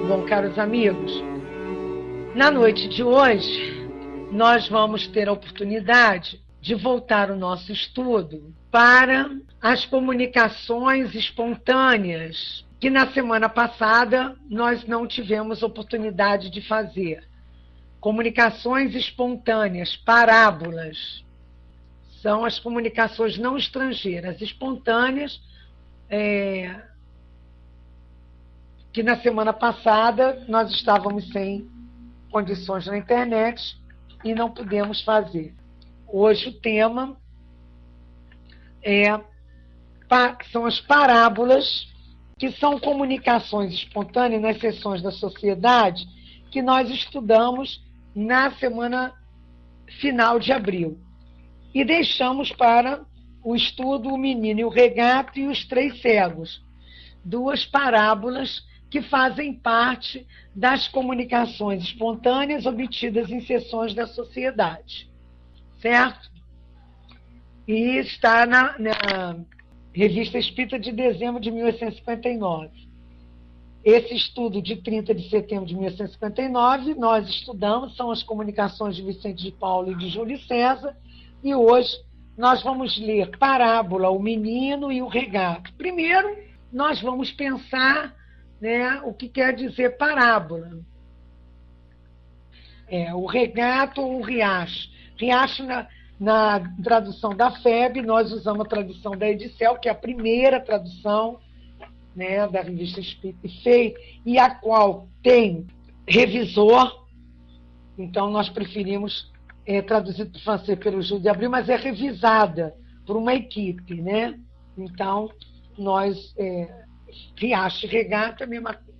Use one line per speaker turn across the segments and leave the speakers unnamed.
Bom, caros amigos, na noite de hoje, nós vamos ter a oportunidade de voltar o nosso estudo para as comunicações espontâneas, que na semana passada nós não tivemos oportunidade de fazer. Comunicações espontâneas, parábolas, são as comunicações não estrangeiras, espontâneas, que na semana passada nós estávamos sem condições na internet e não pudemos fazer. Hoje o tema são as parábolas, que são comunicações espontâneas nas sessões da sociedade que nós estudamos na semana final de abril. E deixamos para o estudo O Menino e o Regato e os Três Cegos, duas parábolas que fazem parte das comunicações espontâneas obtidas em sessões da sociedade, certo? E está na Revista Espírita de dezembro de 1859. Esse estudo de 30 de setembro de 1859, nós estudamos, são as comunicações de Vicente de Paulo e de Júlio César, e hoje nós vamos ler parábola, O Menino e o Regato. Primeiro, nós vamos pensar, o que quer dizer parábola. O regato ou o riacho. Riacho, na tradução da FEB, nós usamos a tradução da Edicel, que é a primeira tradução da Revista Espírita e a qual tem revisor. Então, nós preferimos traduzir para o francês pelo Júlio de Abril, mas é revisada por uma equipe, Então, nós... Riacho e Regato é a mesma coisa.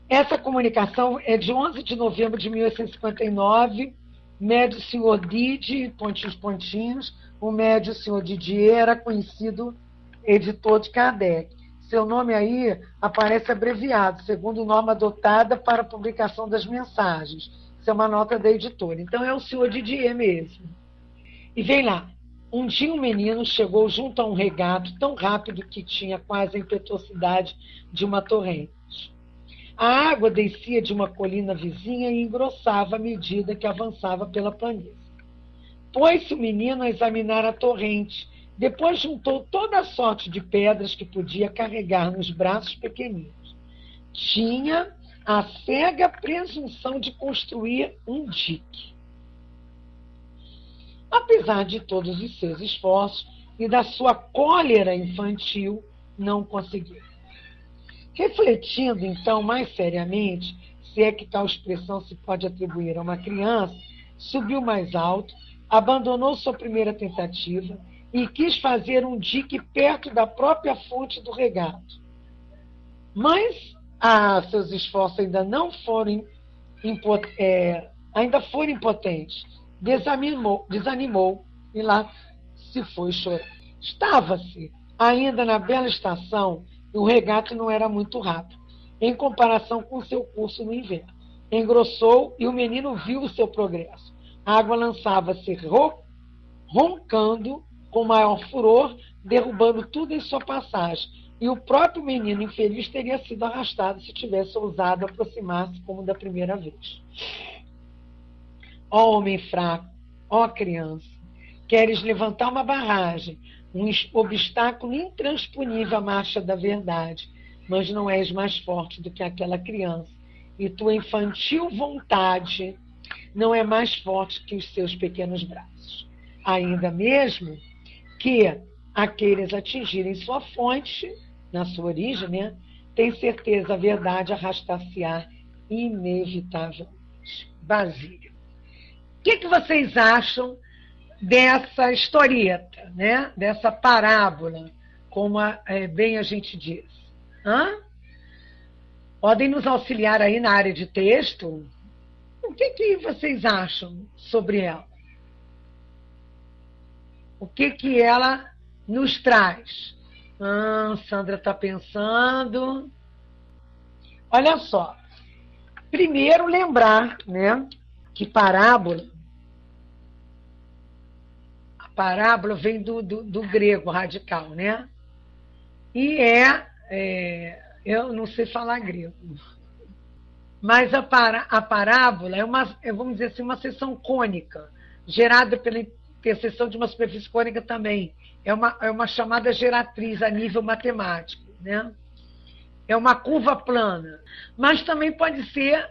Essa comunicação é de 11 de novembro de 1859, médio senhor Didi, pontinhos, pontinhos, o médio senhor Didier era conhecido editor de Kardec. Seu nome aí aparece abreviado, segundo norma adotada para a publicação das mensagens. Isso é uma nota da editora. Então é o senhor Didier mesmo. E vem lá. Um dia um menino chegou junto a um regato tão rápido que tinha quase a impetuosidade de uma torrente. A água descia de uma colina vizinha e engrossava à medida que avançava pela planície. Pôs-se o menino a examinar a torrente, depois juntou toda a sorte de pedras que podia carregar nos braços pequeninos. Tinha a cega presunção de construir um dique. Apesar de todos os seus esforços e da sua cólera infantil, não conseguiu. Refletindo, então, mais seriamente, se é que tal expressão se pode atribuir a uma criança, subiu mais alto, abandonou sua primeira tentativa e quis fazer um dique perto da própria fonte do regato. Mas seus esforços ainda foram impotentes. Desanimou e lá se foi chorar. Estava-se ainda na bela estação e o regato não era muito rápido, em comparação com seu curso no inverno. Engrossou e o menino viu o seu progresso. A água lançava-se roncando com maior furor, derrubando tudo em sua passagem. E o próprio menino infeliz teria sido arrastado se tivesse ousado aproximar-se como da primeira vez. Ó homem fraco, ó criança, queres levantar uma barragem, um obstáculo intransponível à marcha da verdade, mas não és mais forte do que aquela criança, e tua infantil vontade não é mais forte que os seus pequenos braços. Ainda mesmo que aqueles atingirem sua fonte, na sua origem, tem certeza a verdade arrastar-se-á inevitavelmente. Basílio. O que vocês acham dessa historieta, dessa parábola, como bem a gente diz? Podem nos auxiliar aí na área de texto? O que vocês acham sobre ela? O que ela nos traz? Sandra está pensando. Olha só. Primeiro lembrar, que parábola vem do grego radical, E eu não sei falar grego, Mas a parábola vamos dizer assim, uma seção cônica, gerada pela interseção de uma superfície cônica também. É uma chamada geratriz a nível matemático, né? É uma curva plana. Mas também pode ser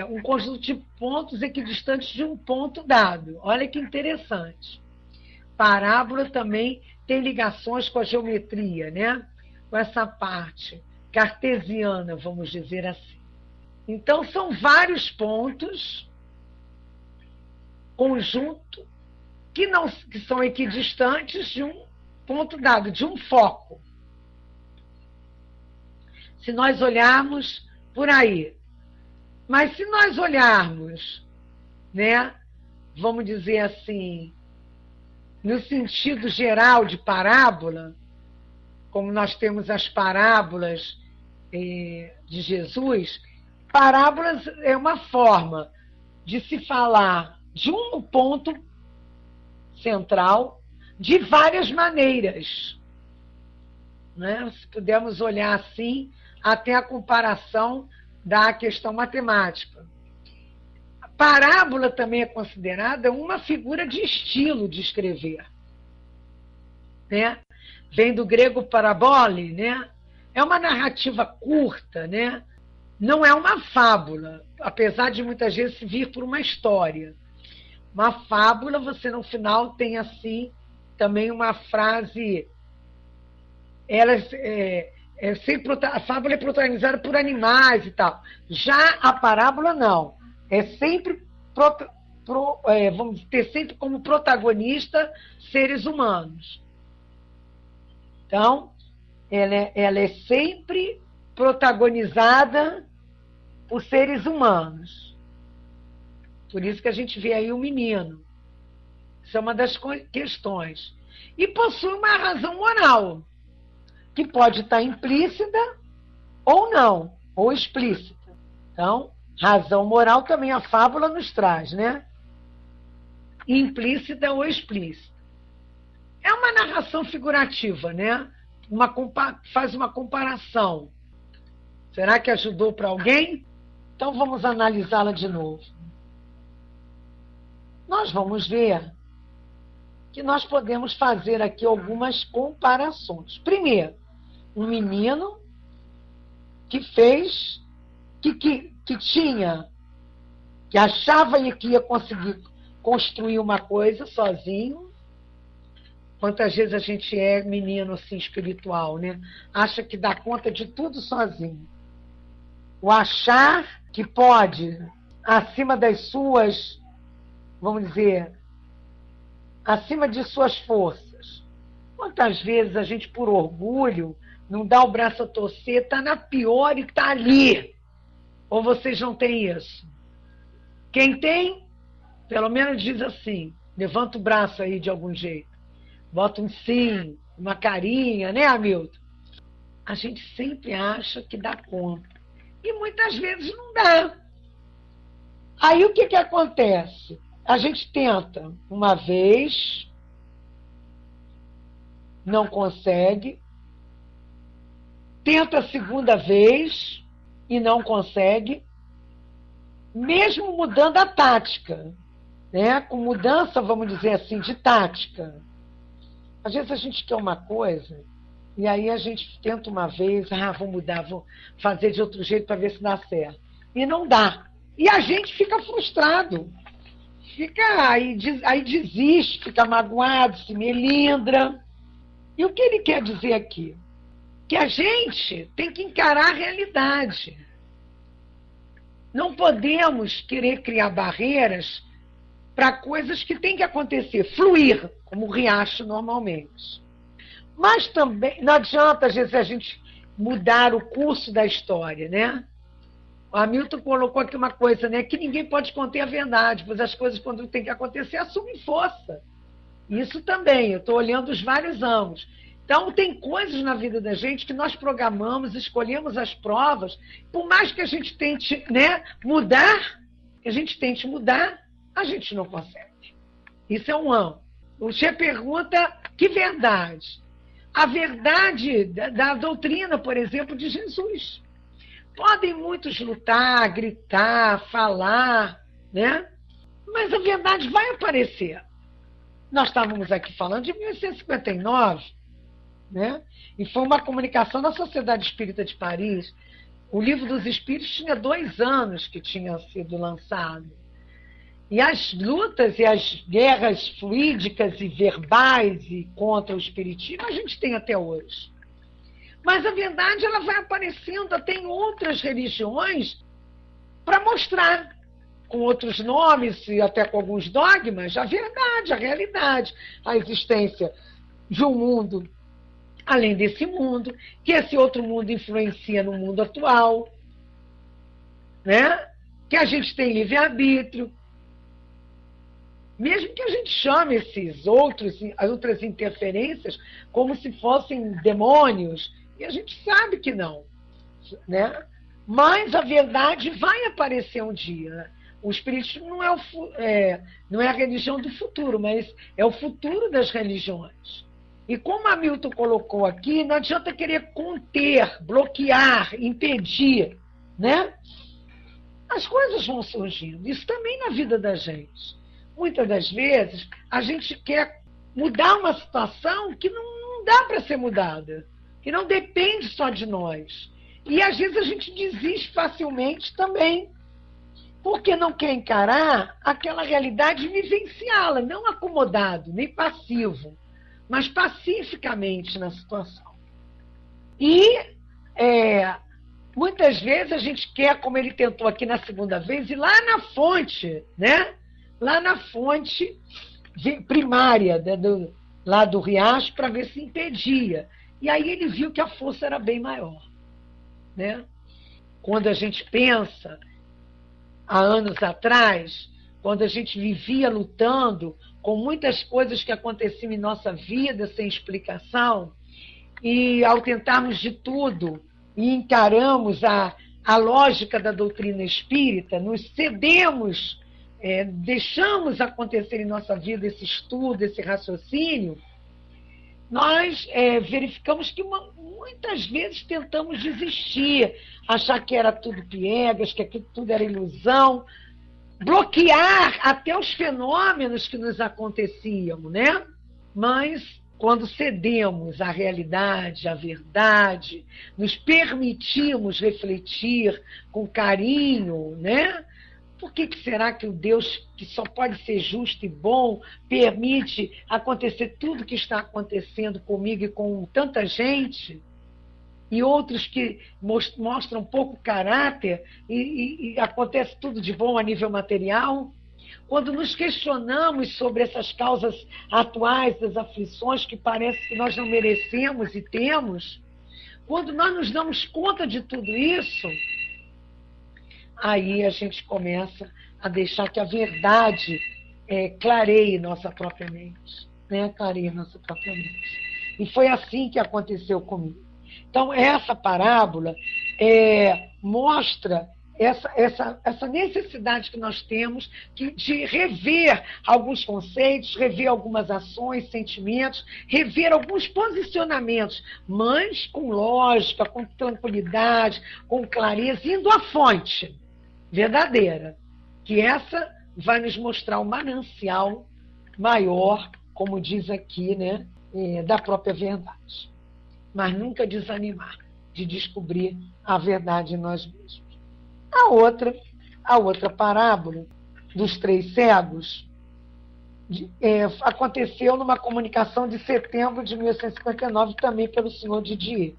um conjunto de pontos equidistantes de um ponto dado. Olha que interessante. Parábola também tem ligações com a geometria, né? Com essa parte cartesiana, vamos dizer assim. Então, são vários pontos, conjunto, que são equidistantes de um ponto dado, de um foco. Se nós olharmos por aí. Mas se nós olharmos, né, vamos dizer assim, no sentido geral de parábola, como nós temos as parábolas de Jesus, parábolas é uma forma de se falar de um ponto central de várias maneiras. Né? Se pudermos olhar assim, até a comparação da questão matemática. A parábola também é considerada uma figura de estilo de escrever. Né? Vem do grego parabole, né? É uma narrativa curta, né? Não é uma fábula, apesar de muitas vezes vir por uma história. Uma fábula, você no final tem assim também uma frase. A fábula é protagonizada por animais e tal. Já a parábola não. É sempre vamos ter sempre como protagonista seres humanos. Então, ela é sempre protagonizada por seres humanos. Por isso que a gente vê aí o menino. Isso é uma das questões. E possui uma razão moral, que pode estar implícita ou não, ou explícita. Então, razão moral também a fábula nos traz, né? Implícita ou explícita. É uma narração figurativa, né? Faz uma comparação. Será que ajudou para alguém? Então vamos analisá-la de novo. Nós vamos ver que nós podemos fazer aqui algumas comparações. Primeiro, um menino que achava que ia conseguir construir uma coisa sozinho. Quantas vezes a gente é menino assim espiritual, né? Acha que dá conta de tudo sozinho. O achar que pode, acima das suas, vamos dizer, acima de suas forças. Quantas vezes a gente, por orgulho, não dá o braço a torcer, está na pior e está ali. Ou vocês não têm isso? Quem tem, pelo menos diz assim, levanta o braço aí de algum jeito. Bota um sim, uma carinha, né, Hamilton? A gente sempre acha que dá conta. E muitas vezes não dá. Aí o que acontece? A gente tenta uma vez, não consegue. Tenta a segunda vez e não consegue. Mesmo mudando a tática, né? Com mudança, vamos dizer assim, de tática. Às vezes a gente quer uma coisa e aí a gente tenta uma vez, vou mudar, vou fazer de outro jeito para ver se dá certo. E não dá. E a gente fica frustrado. Aí desiste, fica magoado, se melindra. E o que ele quer dizer aqui? Que a gente tem que encarar a realidade. Não podemos querer criar barreiras para coisas que têm que acontecer, fluir, como o riacho normalmente. Mas também não adianta, às vezes, a gente mudar o curso da história, né? O Hamilton colocou aqui uma coisa, né? Que ninguém pode conter a verdade, pois as coisas, quando tem que acontecer, assumem força. Isso também, eu estou olhando os vários ângulos. Então, tem coisas na vida da gente que nós programamos, escolhemos as provas, por mais que a gente tente, né, mudar, a gente não consegue. Isso é um ângulo. O Che pergunta, que verdade? A verdade da doutrina, por exemplo, de Jesus. Podem muitos lutar, gritar, falar, né? Mas a verdade vai aparecer. Nós estávamos aqui falando de 1859, né? E foi uma comunicação da Sociedade Espírita de Paris. O Livro dos Espíritos tinha 2 anos que tinha sido lançado. E as lutas e as guerras fluídicas e verbais e contra o espiritismo a gente tem até hoje. Mas a verdade ela vai aparecendo até em outras religiões para mostrar, com outros nomes e até com alguns dogmas, a verdade, a realidade, a existência de um mundo além desse mundo, que esse outro mundo influencia no mundo atual, né? Que a gente tem livre-arbítrio. Mesmo que a gente chame as outras interferências como se fossem demônios, e a gente sabe que não, né? Mas a verdade vai aparecer um dia. O espiritismo não é a religião do futuro, mas é o futuro das religiões. E como Hamilton colocou aqui, não adianta querer conter, bloquear, impedir, né? As coisas vão surgindo. Isso também na vida da gente. Muitas das vezes, a gente quer mudar uma situação que não dá para ser mudada, que não depende só de nós. E às vezes a gente desiste facilmente também, porque não quer encarar aquela realidade e vivenciá-la, não acomodado, nem passivo, mas pacificamente na situação. E muitas vezes a gente quer, como ele tentou aqui na segunda vez, ir lá na fonte, né? Lá na fonte primária, né? Lá do riacho, para ver se impedia. E aí ele viu que a força era bem maior, né? Quando a gente pensa, há anos atrás, quando a gente vivia lutando com muitas coisas que aconteciam em nossa vida sem explicação, e ao tentarmos de tudo e encaramos a lógica da doutrina espírita, nos cedemos, deixamos acontecer em nossa vida esse estudo, esse raciocínio, nós verificamos que muitas vezes tentamos desistir, achar que era tudo piegas, que aquilo tudo era ilusão, bloquear até os fenômenos que nos aconteciam, né? Mas quando cedemos à realidade, à verdade, nos permitimos refletir com carinho, né? Por que será que o Deus, que só pode ser justo e bom, permite acontecer tudo que está acontecendo comigo e com tanta gente? E outros que mostram pouco caráter e acontece tudo de bom a nível material? Quando nos questionamos sobre essas causas atuais das aflições que parece que nós não merecemos e temos, quando nós nos damos conta de tudo isso, aí a gente começa a deixar que a verdade clareie nossa própria mente, né? Clareie nossa própria mente. E foi assim que aconteceu comigo. Então, essa parábola mostra essa necessidade que nós temos de rever alguns conceitos, rever algumas ações, sentimentos, rever alguns posicionamentos, mas com lógica, com tranquilidade, com clareza, indo à fonte verdadeira, que essa vai nos mostrar um manancial maior, como diz aqui, né, da própria verdade. Mas nunca desanimar de descobrir a verdade em nós mesmos. A outra parábola dos 3 cegos aconteceu numa comunicação de setembro de 1859, também pelo senhor Didier.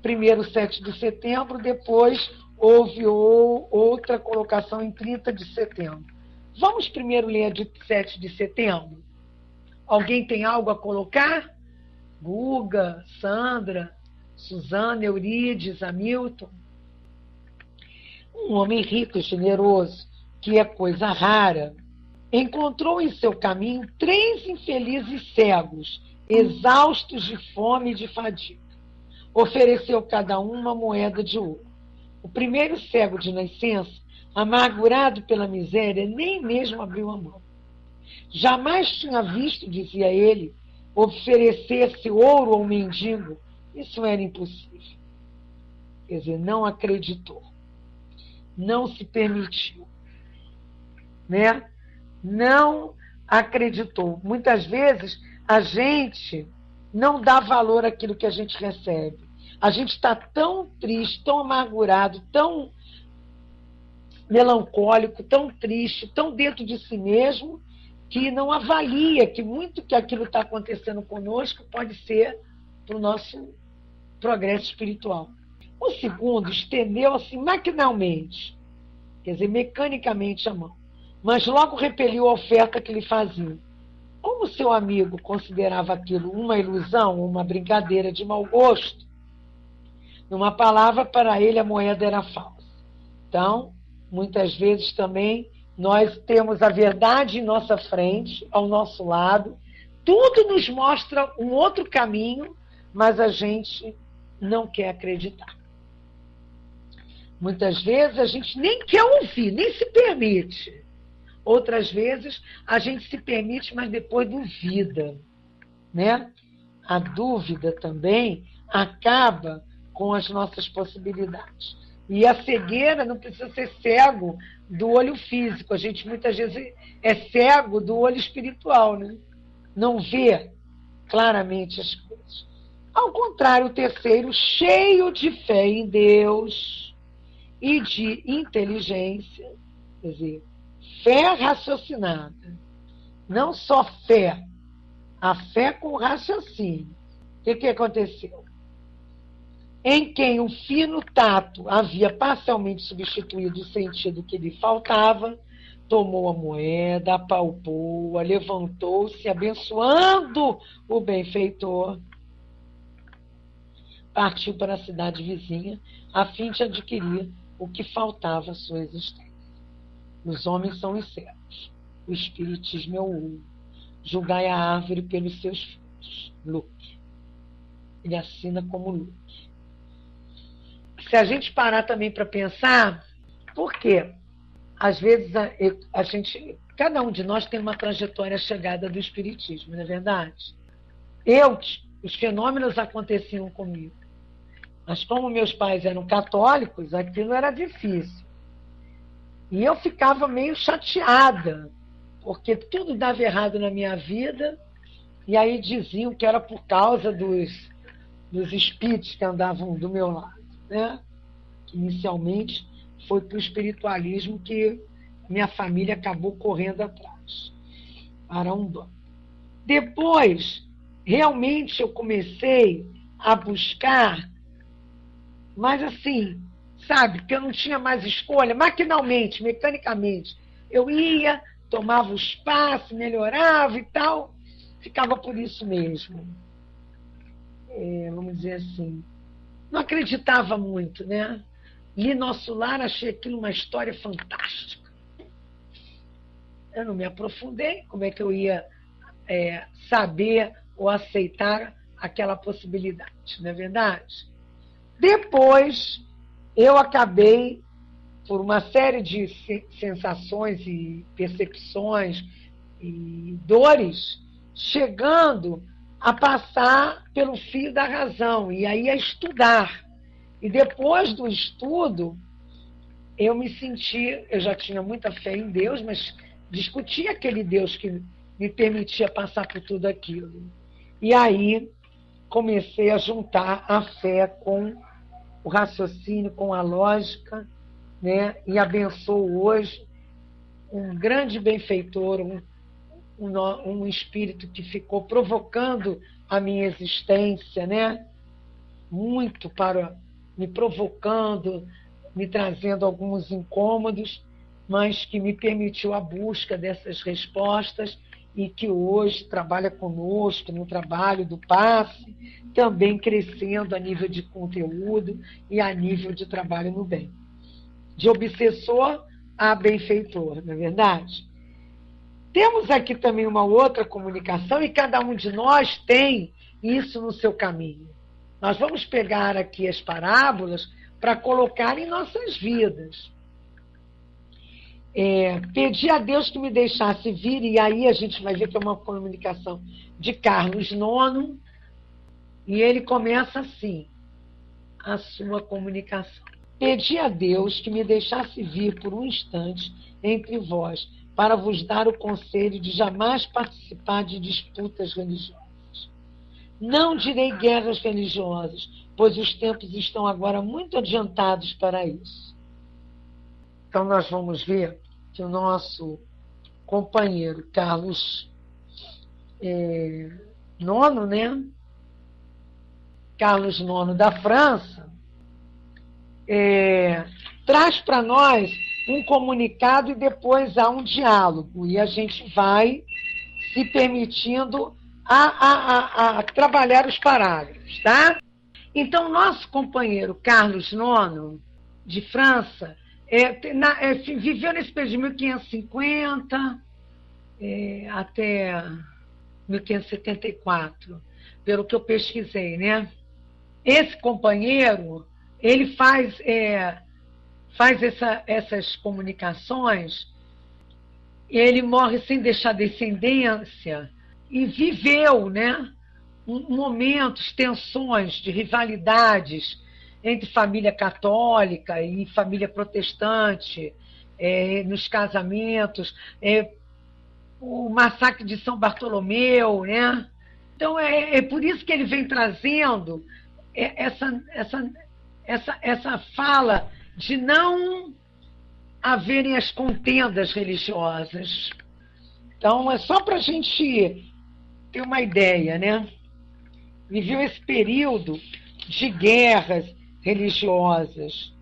Primeiro 7 de setembro, depois houve outra colocação em 30 de setembro. Vamos primeiro ler a de 7 de setembro? Alguém tem algo a colocar? Guga, Sandra, Suzana, Eurides, Hamilton. Um homem rico e generoso, que é coisa rara, encontrou em seu caminho 3 infelizes cegos, exaustos de fome e de fadiga. Ofereceu cada um uma moeda de ouro. O primeiro cego de nascença, amargurado pela miséria, nem mesmo abriu a mão. Jamais tinha visto, dizia ele, oferecer-se ouro ao mendigo. Isso era impossível. Quer dizer, não acreditou, não se permitiu, né? Não acreditou. Muitas vezes a gente não dá valor àquilo que a gente recebe. A gente está tão triste, tão amargurado, tão melancólico, tão triste, tão dentro de si mesmo, que não avalia que muito que aquilo está acontecendo conosco pode ser para o nosso progresso espiritual. O segundo estendeu assim maquinalmente, quer dizer, mecanicamente a mão, mas logo repeliu a oferta que lhe faziam. Como seu amigo considerava aquilo uma ilusão, uma brincadeira de mau gosto, numa palavra, para ele a moeda era falsa. Então, muitas vezes também nós temos a verdade em nossa frente, ao nosso lado, tudo nos mostra um outro caminho, mas a gente não quer acreditar. Muitas vezes a gente nem quer ouvir, nem se permite. Outras vezes a gente se permite, mas depois duvida, né? A dúvida também acaba com as nossas possibilidades. E a cegueira não precisa ser cego do olho físico. A gente muitas vezes é cego do olho espiritual, né? Não vê claramente as coisas. Ao contrário, o terceiro, cheio de fé em Deus e de inteligência, quer dizer, fé raciocinada, não só fé, a fé com raciocínio. O que aconteceu? Em quem o fino tato havia parcialmente substituído o sentido que lhe faltava, tomou a moeda, apalpou-a, levantou-se, abençoando o benfeitor, partiu para a cidade vizinha, a fim de adquirir o que faltava à sua existência. Os homens são incertos. O espiritismo é o ouro. Julgai a árvore pelos seus frutos. Luke. Ele assina como Luke. Se a gente parar também para pensar, por quê? Às vezes a gente, cada um de nós tem uma trajetória chegada do espiritismo, não é verdade? Os fenômenos aconteciam comigo. Mas como meus pais eram católicos, aquilo era difícil. E eu ficava meio chateada, porque tudo dava errado na minha vida, e aí diziam que era por causa dos espíritos que andavam do meu lado, né? Que inicialmente foi para o espiritualismo que minha família acabou correndo atrás, para um dono. Depois, realmente eu comecei a buscar, mas assim, sabe, que eu não tinha mais escolha, maquinalmente, mecanicamente. Eu ia, tomava o espaço, melhorava e tal, ficava por isso mesmo. Vamos dizer assim, não acreditava muito, né? Li Nosso Lar, achei aquilo uma história fantástica. Eu não me aprofundei, como é que eu ia saber ou aceitar aquela possibilidade, não é verdade? Depois, eu acabei, por uma série de sensações e percepções e dores, chegando a passar pelo fio da razão, e aí a estudar. E depois do estudo, eu me senti, eu já tinha muita fé em Deus, mas discutia aquele Deus que me permitia passar por tudo aquilo. E aí comecei a juntar a fé com o raciocínio, com a lógica, né? E abençoo hoje um grande benfeitor, um espírito que ficou provocando a minha existência, né? Muito me provocando, me trazendo alguns incômodos, mas que me permitiu a busca dessas respostas e que hoje trabalha conosco no trabalho do passe, também crescendo a nível de conteúdo e a nível de trabalho no bem. De obsessor a benfeitor, não é verdade? Temos aqui também uma outra comunicação e cada um de nós tem isso no seu caminho. Nós vamos pegar aqui as parábolas para colocar em nossas vidas. Pedi a Deus que me deixasse vir, e aí a gente vai ver que é uma comunicação de Carlos IX, e ele começa assim: a sua comunicação. Pedi a Deus que me deixasse vir por um instante entre vós, para vos dar o conselho de jamais participar de disputas religiosas. Não direi guerras religiosas, pois os tempos estão agora muito adiantados para isso. Então, nós vamos ver que o nosso companheiro Carlos IX, né? Carlos IX da França, traz para nós um comunicado e depois há um diálogo. E a gente vai se permitindo a trabalhar os parágrafos, tá? Então, nosso companheiro Carlos IX, de França, viveu nesse período de 1550 até 1574, pelo que eu pesquisei, né? Esse companheiro, ele faz essas comunicações, ele morre sem deixar descendência e viveu, né, momentos, tensões de rivalidades entre família católica e família protestante, nos casamentos, o massacre de São Bartolomeu, né? Então, é por isso que ele vem trazendo essa fala de não haverem as contendas religiosas. Então, é só para a gente ter uma ideia, né? Viveu esse período de guerras religiosas.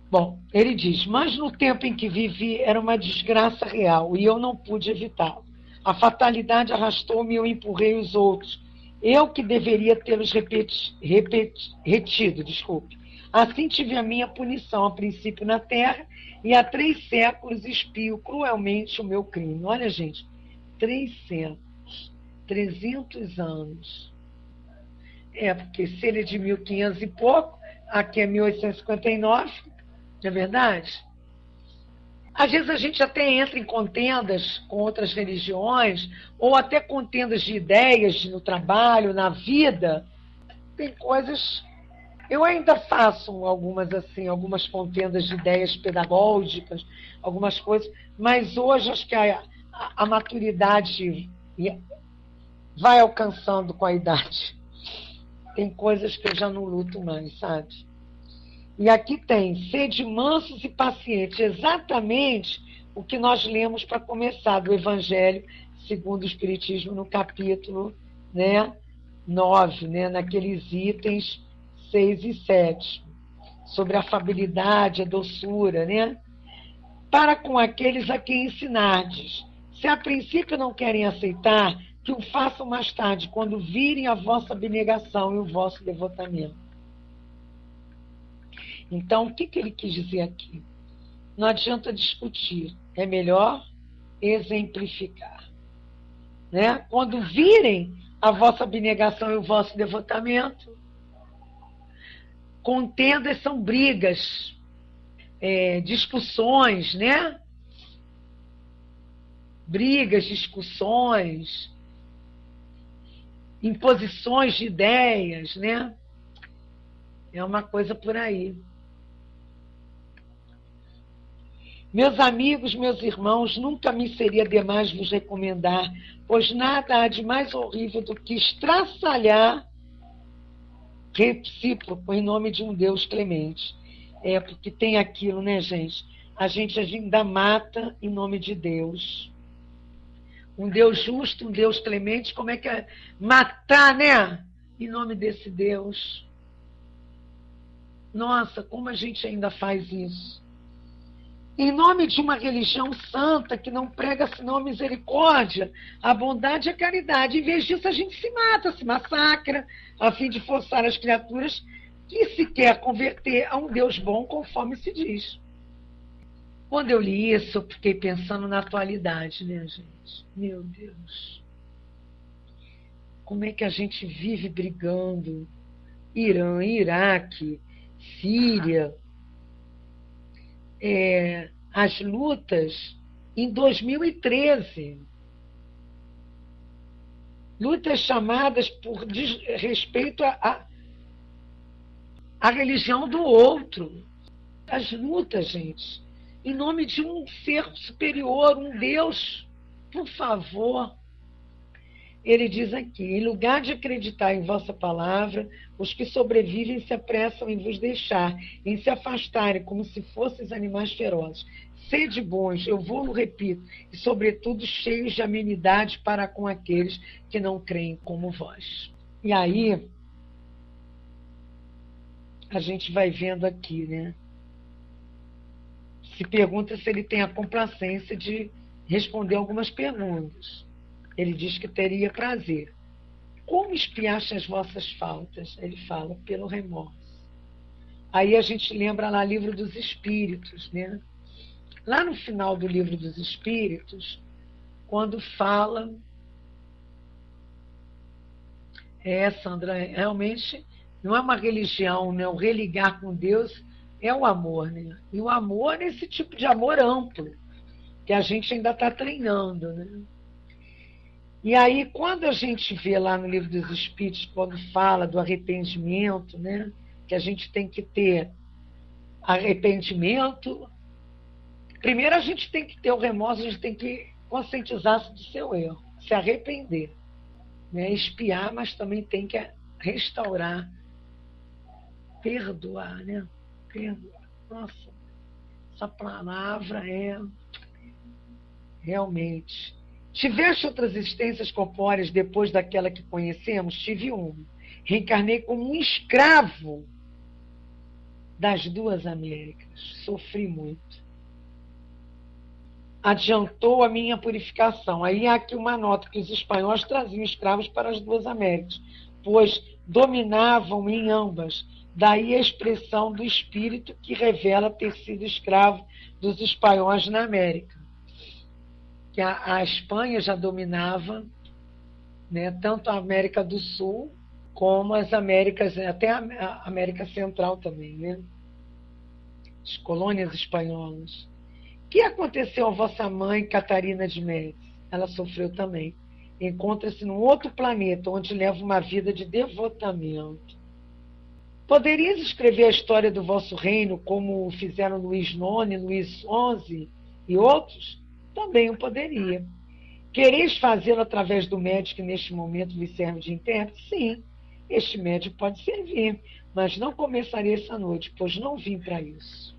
Bom, ele diz, mas no tempo em que vivi era uma desgraça real e eu não pude evitá-lo. A fatalidade arrastou-me e eu empurrei os outros. Eu que deveria tê-los retido, desculpe. Assim tive a minha punição, a princípio na terra, e há 3 séculos expio cruelmente o meu crime. Olha, gente, 3 séculos, 300 anos. Porque se ele é de 1500 e pouco, aqui é 1859, não é verdade? Às vezes a gente até entra em contendas com outras religiões, ou até contendas de ideias no trabalho, na vida. Tem coisas... Eu ainda faço algumas contendas de ideias pedagógicas, algumas coisas, mas hoje acho que a maturidade vai alcançando com a idade. Tem coisas que eu já não luto mais, sabe? E aqui tem, sede mansos e pacientes, exatamente o que nós lemos para começar do Evangelho segundo o Espiritismo no capítulo 9, naqueles itens 6 e 7, sobre a afabilidade, a doçura, para com aqueles a quem ensinardes. Se a princípio não querem aceitar, que o façam mais tarde, quando virem a vossa abnegação e o vosso devotamento. Então, o que ele quis dizer aqui? Não adianta discutir, é melhor exemplificar. Quando virem a vossa abnegação e o vosso devotamento, contendas são brigas, discussões, brigas, discussões, imposições de ideias, É uma coisa por aí. Meus amigos, meus irmãos, nunca me seria demais vos recomendar, pois nada há de mais horrível do que estraçalhar recíproco em nome de um Deus clemente. Porque tem aquilo, gente? A gente ainda mata em nome de Deus. Um Deus justo, um Deus clemente, como é que é? Matar, em nome desse Deus. Nossa, como a gente ainda faz isso. Em nome de uma religião santa que não prega senão a misericórdia, a bondade e a caridade. Em vez disso, a gente se mata, se massacra, a fim de forçar as criaturas que se quer converter a um Deus bom, conforme se diz. Quando eu li isso, eu fiquei pensando na atualidade, gente? Meu Deus. Como é que a gente vive brigando? Irã, Iraque, Síria. As lutas em 2013. Lutas chamadas por respeito a religião do outro. As lutas, gente, em nome de um ser superior, um Deus, por favor. Ele diz aqui: em lugar de acreditar em vossa palavra, os que sobrevivem se apressam em vos deixar, em se afastarem como se fosseis animais ferozes. Sede bons, eu vou-lo repito, e sobretudo cheios de amenidade para com aqueles que não creem como vós. E aí, a gente vai vendo aqui, né? Se pergunta se ele tem a complacência de responder algumas perguntas. Ele diz que teria prazer. Como expiaste as vossas faltas? Ele fala, pelo remorso. Aí a gente lembra lá Livro dos Espíritos, né? Lá no final do Livro dos Espíritos, quando fala... Sandra, realmente não é uma religião, né? O religar com Deus é o amor, né? E o amor é esse tipo de amor amplo, que a gente ainda está treinando, né? E aí, quando a gente vê lá no Livro dos Espíritos, quando fala do arrependimento, né? Que a gente tem que ter arrependimento. Primeiro, a gente tem que ter o remorso, a gente tem que conscientizar-se do seu erro, se arrepender, né? Expiar, mas também tem que restaurar, perdoar, né? Perdoar. Nossa, essa palavra é realmente... Tiveste outras existências corpóreas depois daquela que conhecemos? Tive uma. Reencarnei como um escravo das duas Américas. Sofri muito. Adiantou a minha purificação. Aí há aqui uma nota que os espanhóis traziam escravos para as duas Américas, pois dominavam em ambas. Daí a expressão do espírito que revela ter sido escravo dos espanhóis na América. Que a Espanha já dominava, né, tanto a América do Sul como as Américas, até a América Central também, né? As colônias espanholas. O que aconteceu à vossa mãe, Catarina de Médici? Ela sofreu também. Encontra-se num outro planeta, onde leva uma vida de devotamento. Poderias escrever a história do vosso reino, como fizeram Luís IX, Luís XI e outros? Também eu poderia. Quereis fazê-lo através do médico que neste momento vos serve de intérprete? Sim, este médico pode servir, mas não começarei essa noite, pois não vim para isso.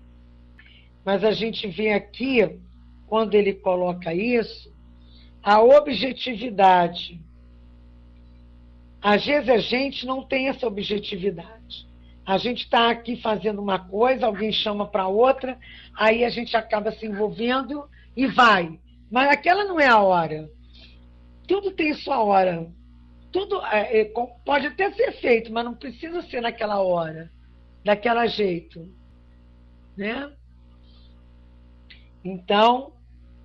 Mas a gente vê aqui, quando ele coloca isso, a objetividade. Às vezes a gente não tem essa objetividade. A gente está aqui fazendo uma coisa, alguém chama para outra, aí a gente acaba se envolvendo e vai. Mas aquela não é a hora. Tudo tem sua hora. Tudo pode até ser feito, mas não precisa ser naquela hora, daquele jeito, né? Então,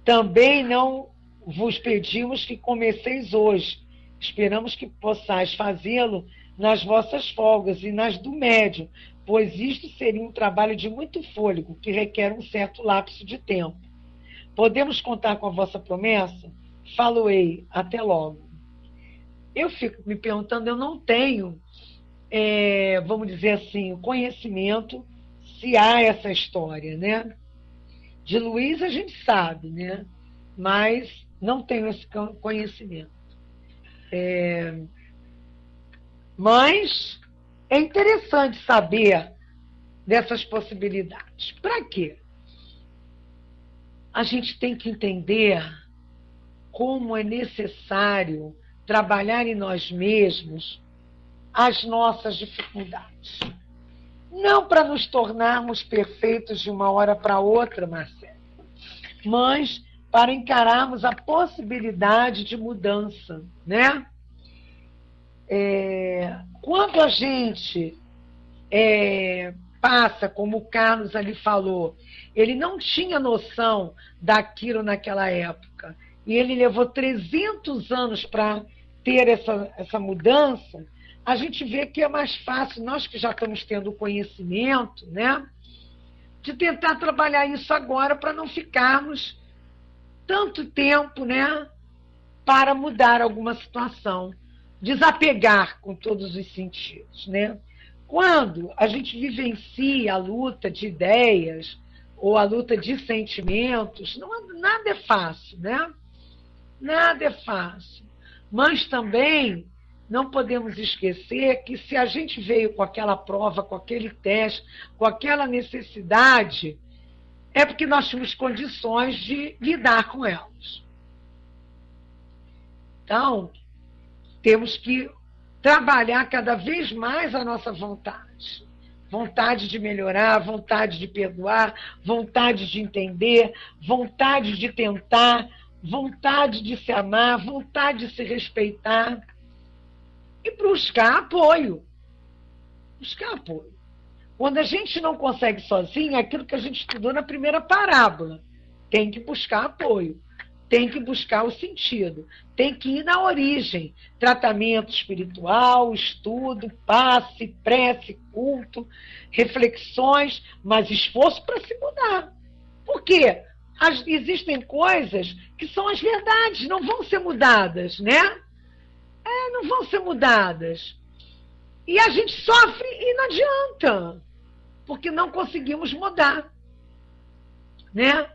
também não vos pedimos que comeceis hoje. Esperamos que possais fazê-lo nas vossas folgas e nas do médium, pois isto seria um trabalho de muito fôlego, que requer um certo lapso de tempo. Podemos contar com a vossa promessa? Falo-ei, até logo. Eu fico me perguntando, eu não tenho, vamos dizer assim, conhecimento se há essa história, né? De Luís a gente sabe, né? Mas não tenho esse conhecimento. Mas é interessante saber dessas possibilidades. Para quê? A gente tem que entender como é necessário trabalhar em nós mesmos as nossas dificuldades. Não para nos tornarmos perfeitos de uma hora para outra, Marcelo, mas para encararmos a possibilidade de mudança, né? Quando a gente passa, como o Carlos ali falou, ele não tinha noção daquilo naquela época, e ele levou 300 anos para ter essa mudança, a gente vê que é mais fácil, nós que já estamos tendo conhecimento, né, de tentar trabalhar isso agora para não ficarmos tanto tempo, né, para mudar alguma situação, desapegar com todos os sentidos, né? Quando a gente vivencia a luta de ideias ou a luta de sentimentos, nada é fácil, né? Nada é fácil. Mas também não podemos esquecer que se a gente veio com aquela prova, com aquele teste, com aquela necessidade, é porque nós tínhamos condições de lidar com elas. Então, temos que trabalhar cada vez mais a nossa vontade. Vontade de melhorar, vontade de perdoar, vontade de entender, vontade de tentar, vontade de se amar, vontade de se respeitar. E buscar apoio. Buscar apoio. Quando a gente não consegue sozinho, é aquilo que a gente estudou na primeira parábola. Tem que buscar apoio. Tem que buscar o sentido, tem que ir na origem, tratamento espiritual, estudo, passe, prece, culto, reflexões, mas esforço para se mudar. Por quê? Existem coisas que são as verdades, não vão ser mudadas, né? Não vão ser mudadas. E a gente sofre e não adianta, porque não conseguimos mudar, né?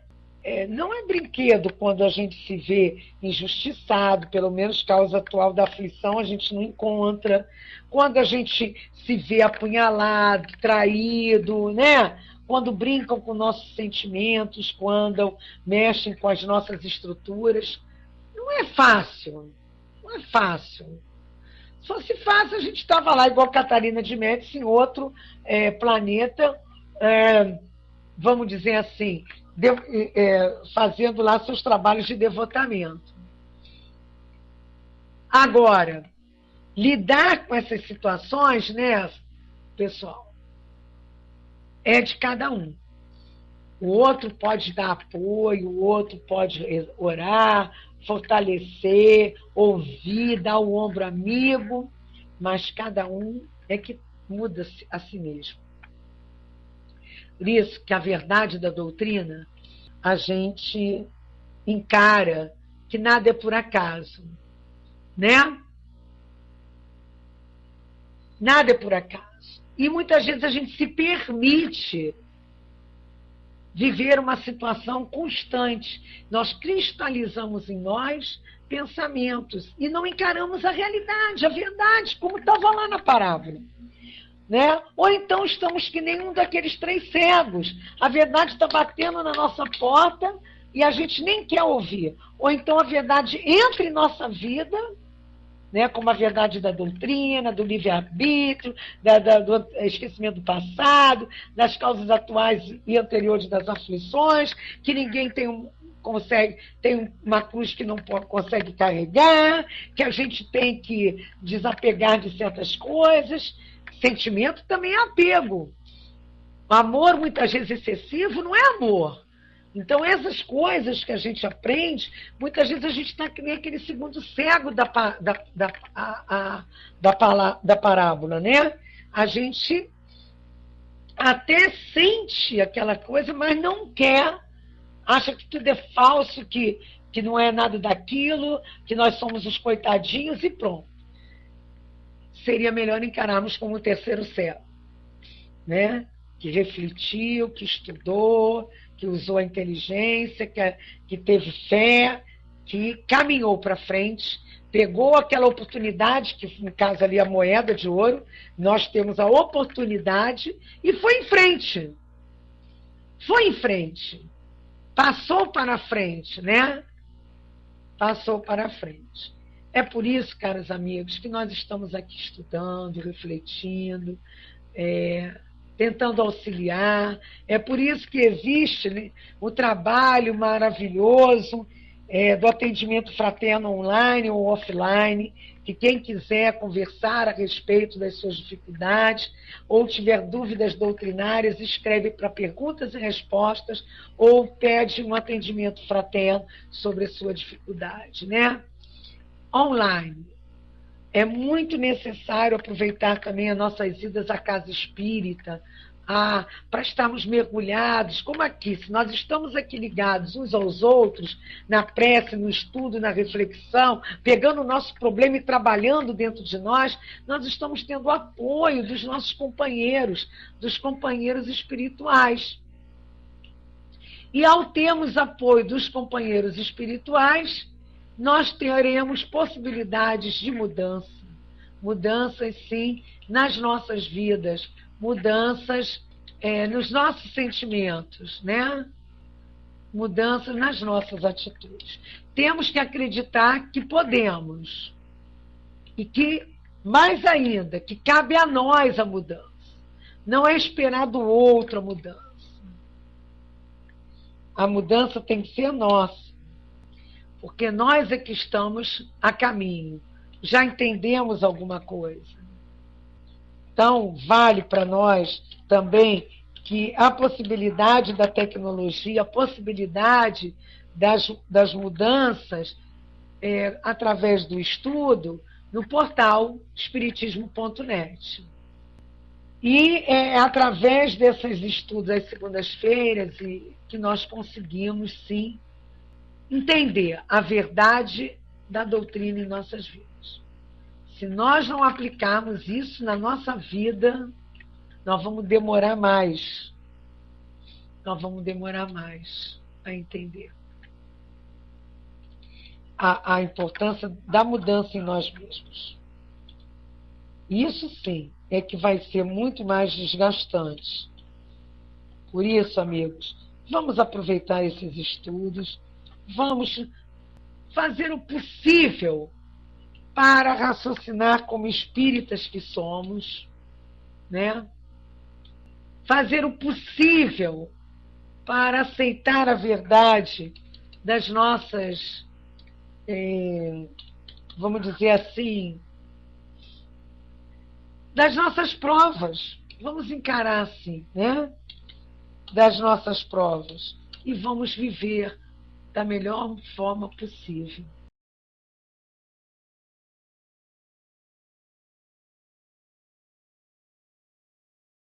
Não é brinquedo quando a gente se vê injustiçado, pelo menos causa atual da aflição a gente não encontra. Quando a gente se vê apunhalado, traído, né? Quando brincam com nossos sentimentos, quando mexem com as nossas estruturas. Não é fácil, não é fácil. Se fosse fácil, a gente estava lá, igual Catarina de Médici, em outro planeta, vamos dizer assim, fazendo lá seus trabalhos de devotamento. Agora, lidar com essas situações, né, pessoal, é de cada um. O outro pode dar apoio, o outro pode orar, fortalecer, ouvir, dar o ombro amigo, mas cada um é que muda-se a si mesmo. Por isso que a verdade da doutrina, a gente encara que nada é por acaso, né? Nada é por acaso. E muitas vezes a gente se permite viver uma situação constante. Nós cristalizamos em nós pensamentos e não encaramos a realidade, a verdade, como estava lá na parábola. Né? Ou então estamos que nem um daqueles 3 cegos. A verdade está batendo na nossa porta e a gente nem quer ouvir. Ou então a verdade entra em nossa vida, né, como a verdade da doutrina, do livre-arbítrio, do esquecimento do passado, das causas atuais e anteriores das aflições, que ninguém tem uma cruz que não consegue carregar, que a gente tem que desapegar de certas coisas. Sentimento também é apego. O amor, muitas vezes excessivo, não é amor. Então, essas coisas que a gente aprende, muitas vezes a gente está que nem aquele segundo cego da parábola, né? A gente até sente aquela coisa, mas não quer, acha que tudo é falso, que não é nada daquilo, que nós somos os coitadinhos e pronto. Seria melhor encararmos como o terceiro cego, né? Que refletiu, que estudou, que usou a inteligência, que teve fé, que caminhou para frente, pegou aquela oportunidade, que no caso ali a moeda de ouro, nós temos a oportunidade e foi em frente. Foi em frente. Passou para frente, né? Passou para frente. É por isso, caros amigos, que nós estamos aqui estudando, refletindo, tentando auxiliar. É por isso que existe, né, o trabalho maravilhoso do atendimento fraterno online ou offline, que quem quiser conversar a respeito das suas dificuldades ou tiver dúvidas doutrinárias, escreve para perguntas e respostas ou pede um atendimento fraterno sobre a sua dificuldade, né? Online. É muito necessário aproveitar também as nossas idas à casa espírita para estarmos mergulhados, como aqui, se nós estamos aqui ligados uns aos outros, na prece, no estudo, na reflexão, pegando o nosso problema e trabalhando dentro de nós, nós estamos tendo apoio dos nossos companheiros, dos companheiros espirituais. E ao termos apoio dos companheiros espirituais, nós teremos possibilidades de mudança. Mudanças, sim, nas nossas vidas, mudanças nos nossos sentimentos, né? Mudanças nas nossas atitudes. Temos que acreditar que podemos. E que, mais ainda, que cabe a nós a mudança. Não é esperar do outro a mudança. A mudança tem que ser nossa. Porque nós é que estamos a caminho. Já entendemos alguma coisa. Então, vale para nós também que a possibilidade da tecnologia, a possibilidade das mudanças através do estudo no portal espiritismo.net. E é através desses estudos às segundas-feiras que nós conseguimos, sim, entender a verdade da doutrina em nossas vidas. Se nós não aplicarmos isso na nossa vida, nós vamos demorar mais. Nós vamos demorar mais a entender a importância da mudança em nós mesmos. Isso, sim, é que vai ser muito mais desgastante. Por isso, amigos, vamos aproveitar esses estudos, vamos fazer o possível para raciocinar como espíritas que somos, né? Fazer o possível para aceitar a verdade das nossas, vamos dizer assim, das nossas provas. Vamos encarar assim, né? Das nossas provas. E vamos viver da melhor forma possível.